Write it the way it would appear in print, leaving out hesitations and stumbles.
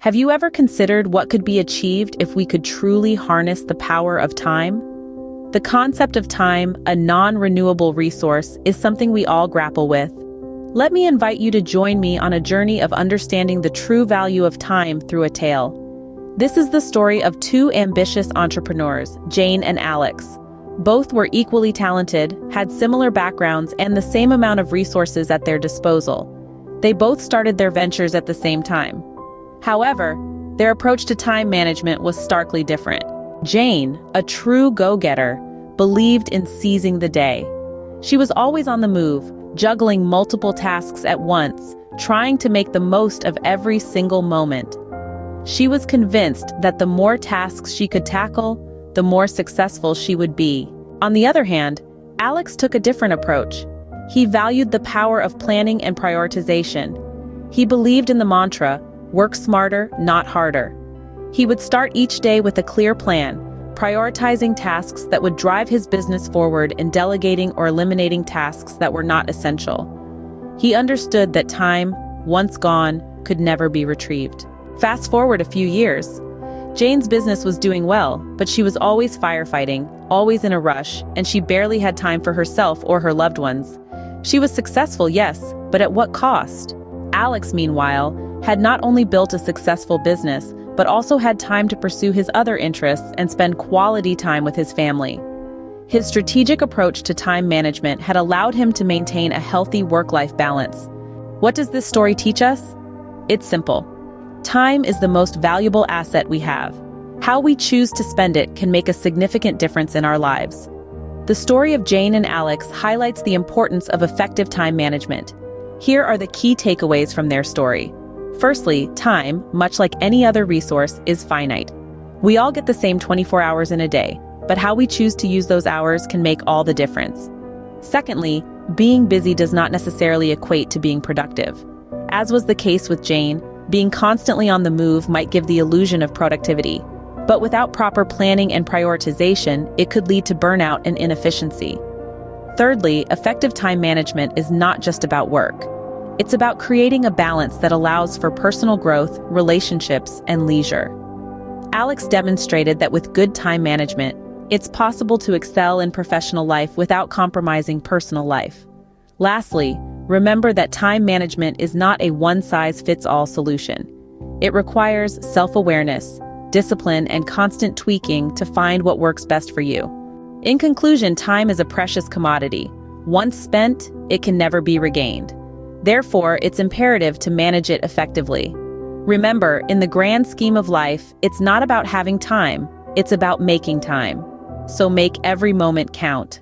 Have you ever considered what could be achieved if we could truly harness the power of time? The concept of time, a non-renewable resource, is something we all grapple with. Let me invite you to join me on a journey of understanding the true value of time through a tale. This is the story of two ambitious entrepreneurs, Jane and Alex. Both were equally talented, had similar backgrounds, and the same amount of resources at their disposal. They both started their ventures at the same time. However, their approach to time management was starkly different. Jane, a true go-getter, believed in seizing the day. She was always on the move, juggling multiple tasks at once, trying to make the most of every single moment. She was convinced that the more tasks she could tackle, the more successful she would be. On the other hand, Alex took a different approach. He valued the power of planning and prioritization. He believed in the mantra, "Work smarter, not harder." He would start each day with a clear plan, prioritizing tasks that would drive his business forward and delegating or eliminating tasks that were not essential. He understood that time, once gone, could never be retrieved. Fast forward a few years. Jane's business was doing well, but she was always firefighting, always in a rush, and she barely had time for herself or her loved ones. She was successful, yes, but at what cost? Alex, meanwhile, had not only built a successful business, but also had time to pursue his other interests and spend quality time with his family. His strategic approach to time management had allowed him to maintain a healthy work-life balance. What does this story teach us? It's simple. Time is the most valuable asset we have. How we choose to spend it can make a significant difference in our lives. The story of Jane and Alex highlights the importance of effective time management. Here are the key takeaways from their story. Firstly, time, much like any other resource, is finite. We all get the same 24 hours in a day, but how we choose to use those hours can make all the difference. Secondly, being busy does not necessarily equate to being productive. As was the case with Jane, being constantly on the move might give the illusion of productivity. But without proper planning and prioritization, it could lead to burnout and inefficiency. Thirdly, effective time management is not just about work. It's about creating a balance that allows for personal growth, relationships, and leisure. Alex demonstrated that with good time management, it's possible to excel in professional life without compromising personal life. Lastly, remember that time management is not a one-size-fits-all solution. It requires self-awareness, discipline, and constant tweaking to find what works best for you. In conclusion, time is a precious commodity. Once spent, it can never be regained. Therefore, it's imperative to manage it effectively. Remember, in the grand scheme of life, it's not about having time, it's about making time. So make every moment count.